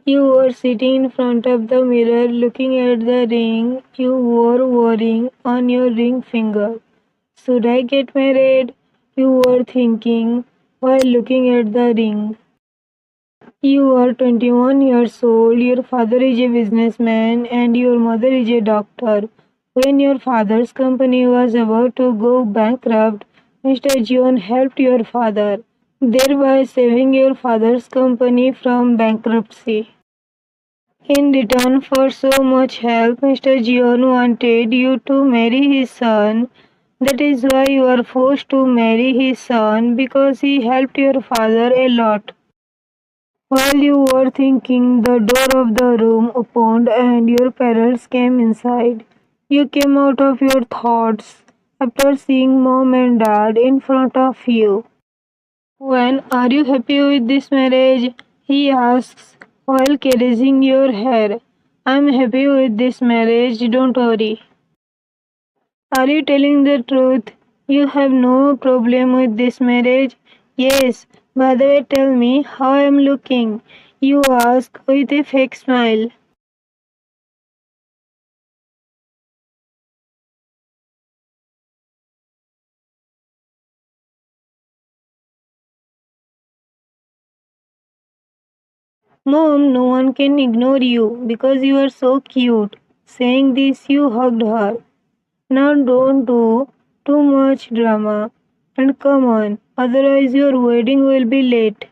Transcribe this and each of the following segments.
You were sitting in front of the mirror looking at the ring you were wearing on your ring finger. Should I get married? You were thinking while looking at the ring. You are 21 years old, your father is a businessman, and your mother is a doctor. When your father's company was about to go bankrupt, Mr. John helped your father, thereby saving your father's company from bankruptcy. In return for so much help, Mr. John wanted you to marry his son. That is why you are forced to marry his son because he helped your father a lot. While you were thinking, the door of the room opened and your parents came inside. You came out of your thoughts after seeing mom and dad in front of you. When are you happy with this marriage? He asks while caressing your hair. I'm happy with this marriage, don't worry. Are you telling the truth? You have no problem with this marriage? Yes. By the way, tell me how I am looking. You ask with a fake smile. Mom, no one can ignore you because you are so cute. Saying this, you hugged her. Now don't do too much drama and come on, otherwise your wedding will be late.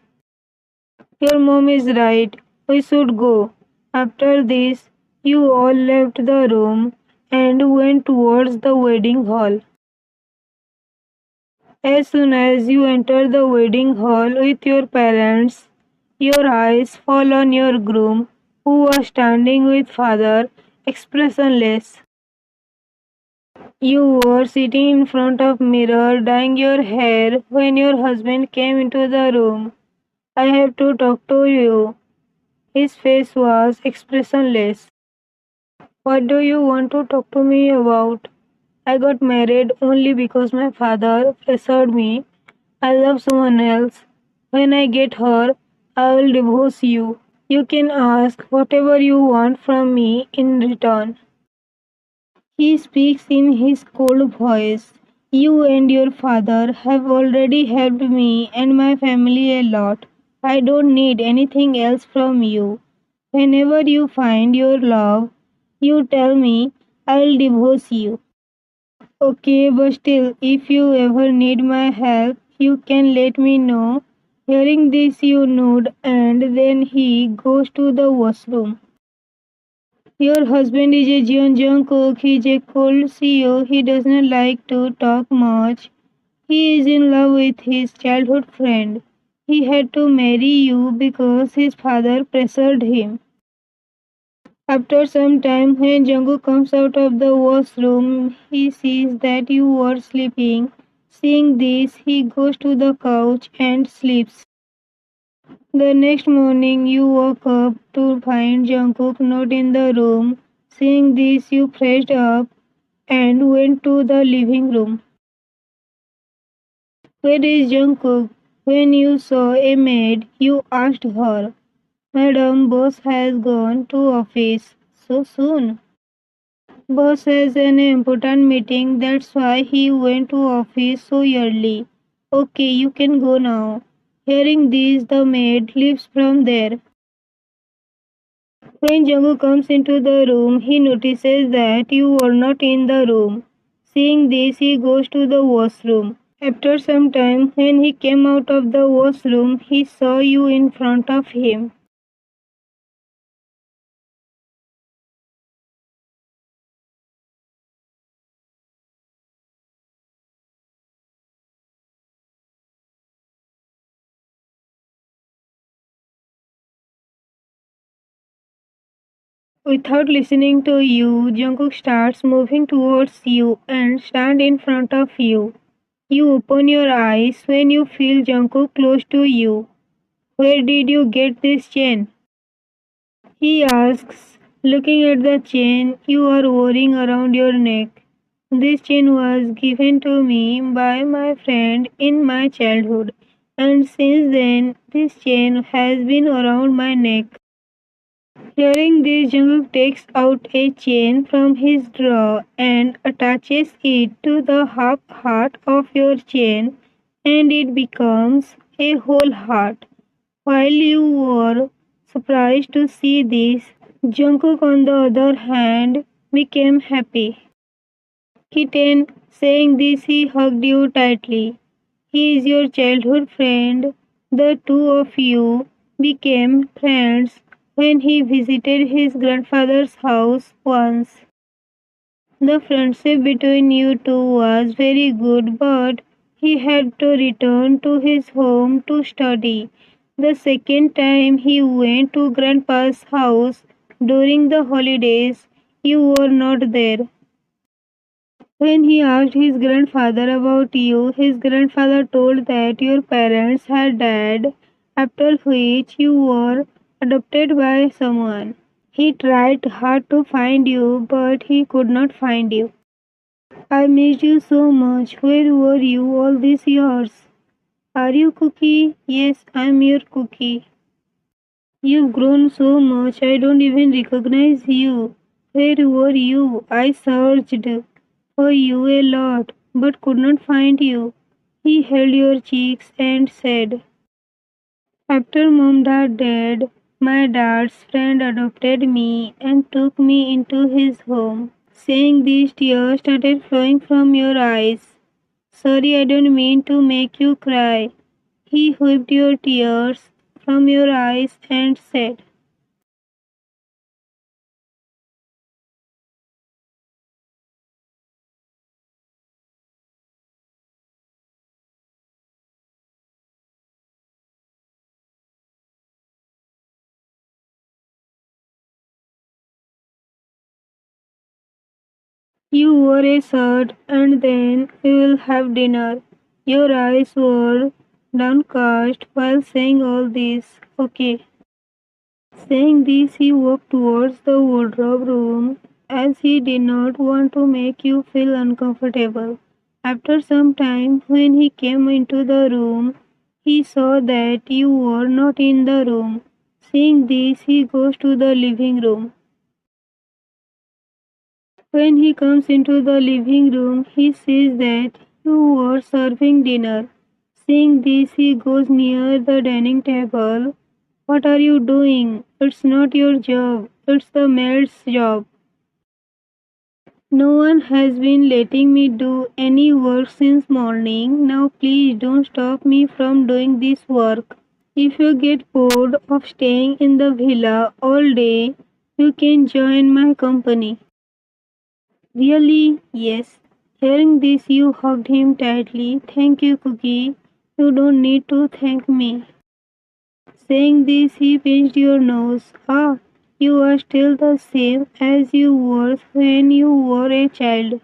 Your mom is right. We should go. After this, you all left the room and went towards the wedding hall. As soon as you enter the wedding hall with your parents, your eyes fall on your groom, who was standing with father, expressionless. You were sitting in front of mirror dyeing your hair when your husband came into the room. I have to talk to you. His face was expressionless. What do you want to talk to me about? I got married only because my father pressured me. I love someone else. When I get her, I will divorce you. You can ask whatever you want from me in return. He speaks in his cold voice. You and your father have already helped me and my family a lot. I don't need anything else from you. Whenever you find your love, you tell me I'll divorce you. Okay, but still, if you ever need my help, you can let me know. Hearing this, you nod and then he goes to the washroom. Your husband is a jungkook. He is a cold CEO. He does not like to talk much. He is in love with his childhood friend. He had to marry you because his father pressured him. After some time, when Jungkook comes out of the washroom, he sees that you were sleeping. Seeing this, he goes to the couch and sleeps. The next morning, you woke up to find Jungkook not in the room. Seeing this, you freshed up and went to the living room. Where is Jungkook? When you saw a maid, you asked her, Madam, boss has gone to office so soon. Boss has an important meeting, that's why he went to office so early. Okay, you can go now. Hearing this, the maid leaves from there. When Jungkook comes into the room, he notices that you are not in the room. Seeing this, he goes to the washroom. After some time, when he came out of the washroom, he saw you in front of him. Without listening to you, Jungkook starts moving towards you and stand in front of you. You open your eyes when you feel Jungkook close to you. Where did you get this chain? He asks, looking at the chain you are wearing around your neck. This chain was given to me by my friend in my childhood, and since then this chain has been around my neck. Hearing this, Jungkook takes out a chain from his drawer and attaches it to the half heart of your chain, and it becomes a whole heart. While you were surprised to see this, Jungkook, on the other hand, became happy. Kitten, saying this, he hugged you tightly. He is your childhood friend. The two of you became friends when he visited his grandfather's house once. The friendship between you two was very good, but he had to return to his home to study. The second time he went to Grandpa's house during the holidays, you were not there. When he asked his grandfather about you, his grandfather told that your parents had died, after which you were adopted by someone. He tried hard to find you, but he could not find you. I missed you so much. Where were you all these years? Are you Cookie? Yes, I'm your Cookie. You've grown so much, I don't even recognize you. Where were you? I searched for you a lot, but could not find you. He held your cheeks and said, after mom died, my dad's friend adopted me and took me into his home. Saying these, tears started flowing from your eyes. Sorry, I don't mean to make you cry. He wiped your tears from your eyes and said, you wore a shirt and then we will have dinner. Your eyes were downcast while saying all this. Okay. Saying this, he walked towards the wardrobe room as he did not want to make you feel uncomfortable. After some time, when he came into the room, he saw that you were not in the room. Seeing this, he goes to the living room. When he comes into the living room, he sees that you were serving dinner. Seeing this, he goes near the dining table. What are you doing? It's not your job. It's the maid's job. No one has been letting me do any work since morning. Now please don't stop me from doing this work. If you get bored of staying in the villa all day, you can join my company. Really? Yes. Hearing this, you hugged him tightly. Thank you, Cookie. You don't need to thank me. Saying this, he pinched your nose. Ah, you are still the same as you were when you were a child.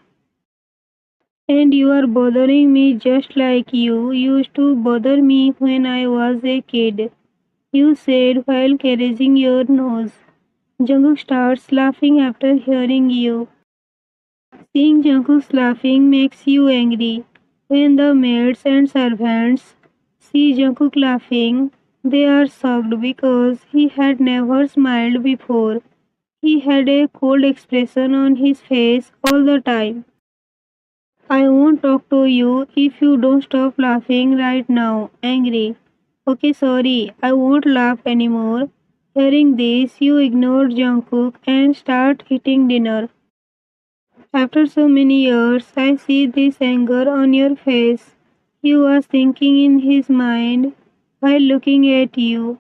And you are bothering me just like you used to bother me when I was a kid, you said while caressing your nose. Jungkook starts laughing after hearing you. Seeing Jungkook's laughing makes you angry. When the maids and servants see Jungkook laughing, they are shocked because he had never smiled before. He had a cold expression on his face all the time. I won't talk to you if you don't stop laughing right now. Angry. Okay, sorry, I won't laugh anymore. Hearing this, you ignored Jungkook and start eating dinner. After so many years, I see this anger on your face. He was thinking in his mind while looking at you.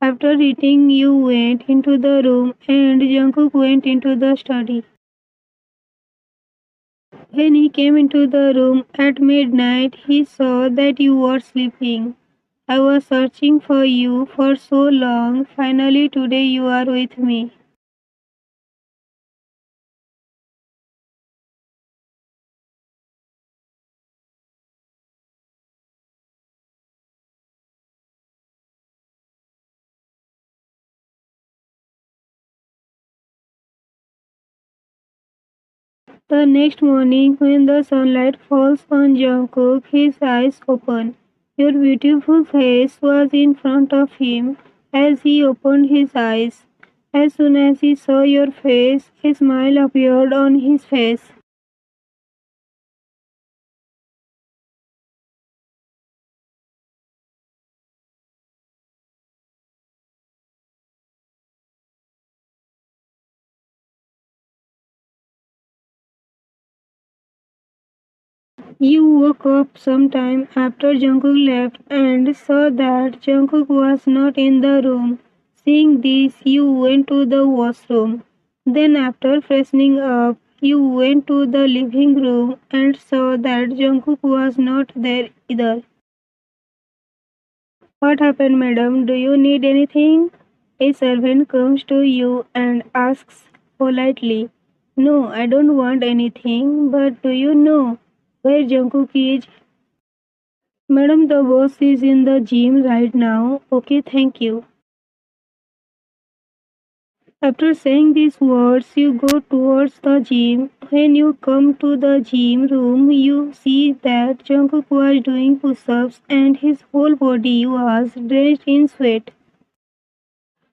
After eating, you went into the room and Jungkook went into the study. When he came into the room at midnight, he saw that you were sleeping. I was searching for you for so long. Finally, today you are with me. The next morning, when the sunlight falls on Jungkook, his eyes open. Your beautiful face was in front of him as he opened his eyes. As soon as he saw your face, a smile appeared on his face. You woke up sometime after Jungkook left and saw that Jungkook was not in the room. Seeing this, you went to the washroom. Then, after freshening up, you went to the living room and saw that Jungkook was not there either. What happened, madam? Do you need anything? A servant comes to you and asks politely. No, I don't want anything, but do you know where Jungkook is? Madam, the boss is in the gym right now. Okay, thank you. After saying these words, you go towards the gym. When you come to the gym room, you see that Jungkook was doing push-ups and his whole body was drenched in sweat.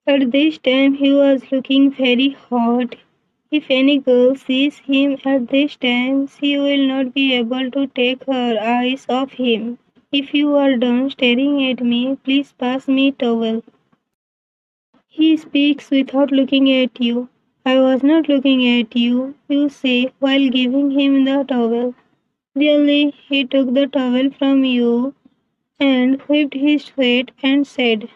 At this time, he was looking very hot. If any girl sees him at this time, she will not be able to take her eyes off him. If you are done staring at me, please pass me towel. He speaks without looking at you. I was not looking at you, you say while giving him the towel. Really, he took the towel from you and wiped his sweat and said,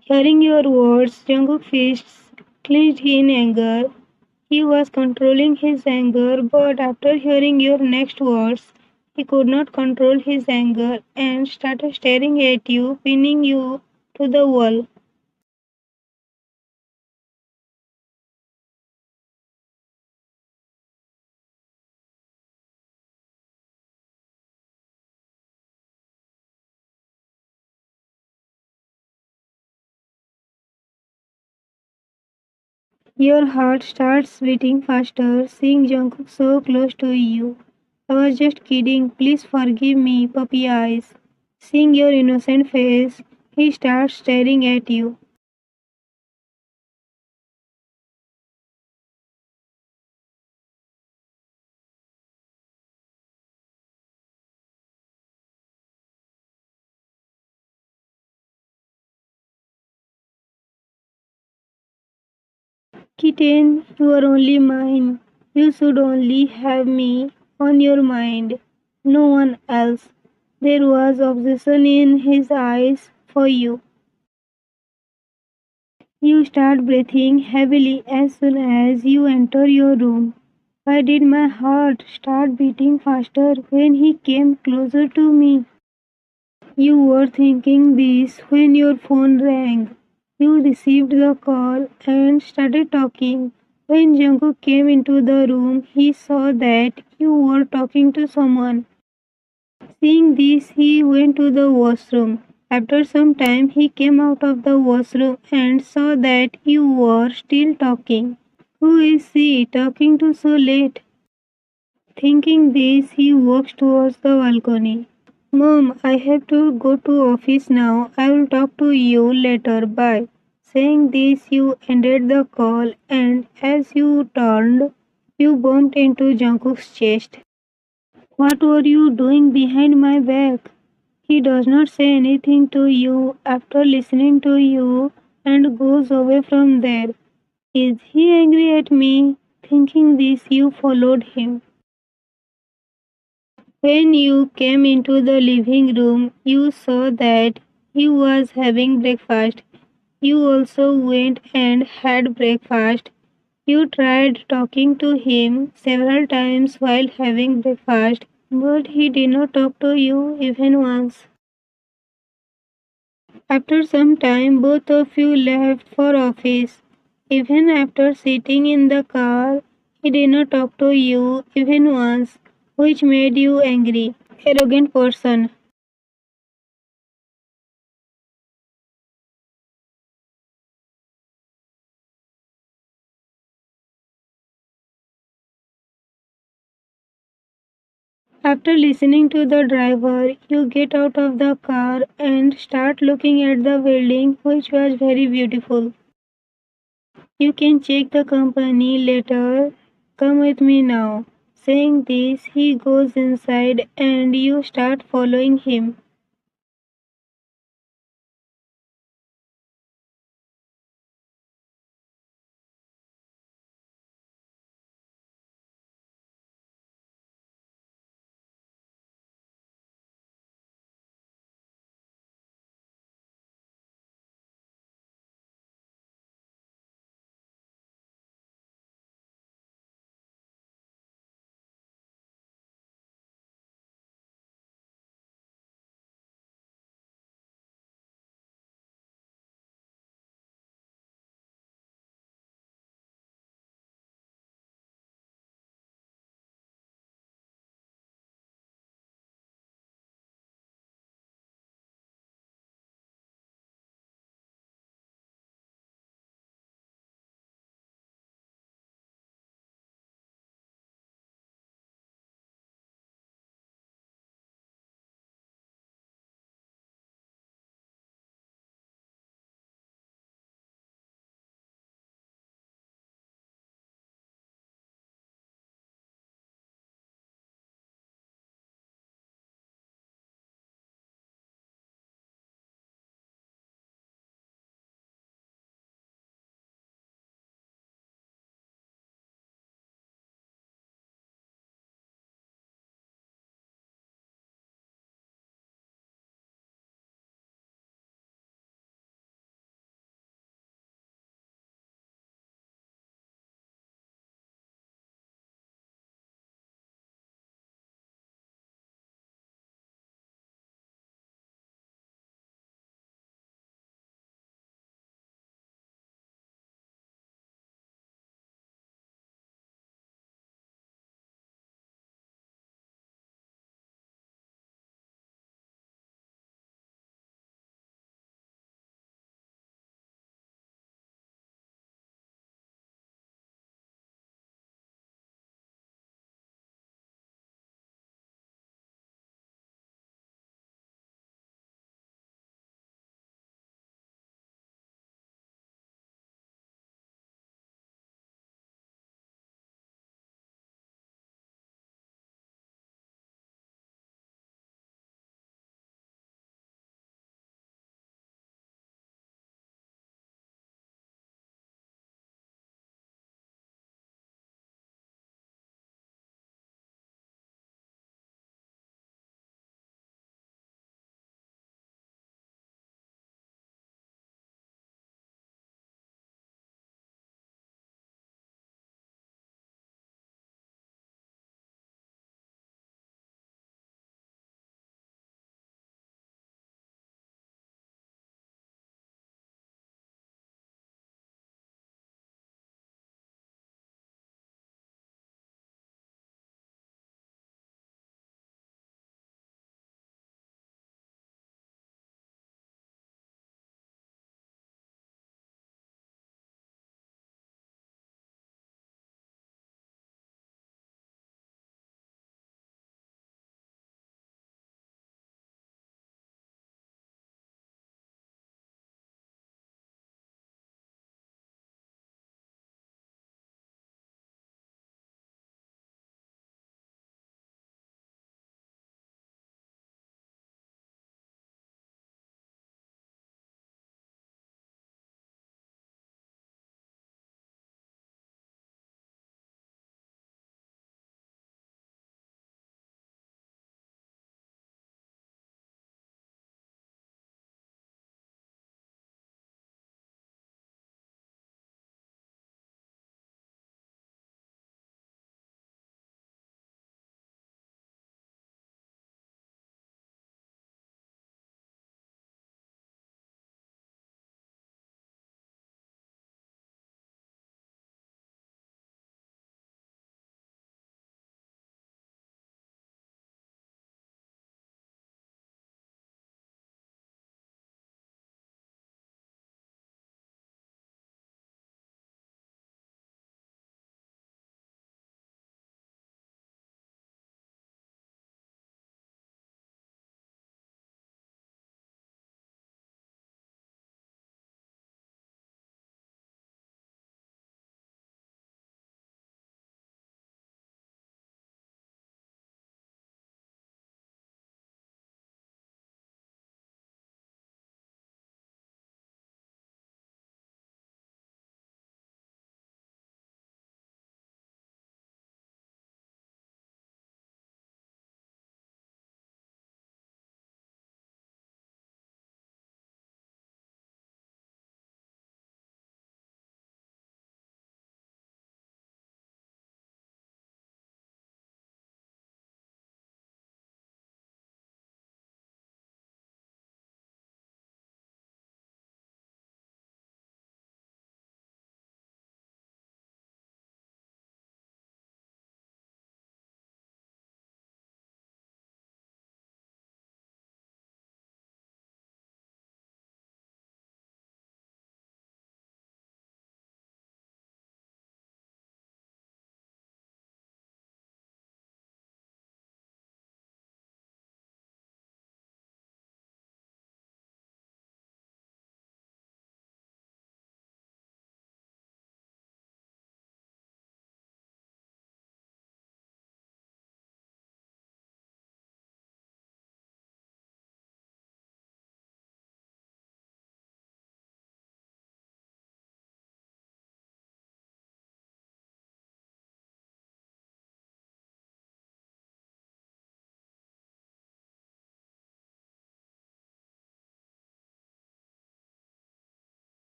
hearing your words, Jungkook fists clenched in anger. He was controlling his anger, but after hearing your next words, he could not control his anger and started staring at you, pinning you to the wall. Your heart starts beating faster, seeing Jungkook so close to you. I was just kidding, please forgive me, puppy eyes. Seeing your innocent face, he starts staring at you. Kitten, you are only mine. You should only have me on your mind, no one else. There was obsession in his eyes for you. You start breathing heavily as soon as you enter your room. Why did my heart start beating faster when he came closer to me? You were thinking this when your phone rang. You received the call and started talking. When Jungkook came into the room, he saw that you were talking to someone. Seeing this, he went to the washroom. After some time, he came out of the washroom and saw that you were still talking. Who is she talking to so late? Thinking this, he walks towards the balcony. Mom, I have to go to office now. I will talk to you later. Bye. Saying this, you ended the call and as you turned, you bumped into Jungkook's chest. What were you doing behind my back? He does not say anything to you after listening to you and goes away from there. Is he angry at me? Thinking this, you followed him. When you came into the living room, you saw that he was having breakfast. You also went and had breakfast. You tried talking to him several times while having breakfast, but he did not talk to you even once. After some time, both of you left for office. Even after sitting in the car, he did not talk to you even once, which made you angry. Arrogant person. After listening to the driver, you get out of the car and start looking at the building, which was very beautiful. You can check the company later. Come with me now. Saying this, he goes inside and you start following him.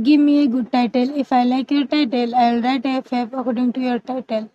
Give me a good title. If I like your title, I'll write a fab according to your title.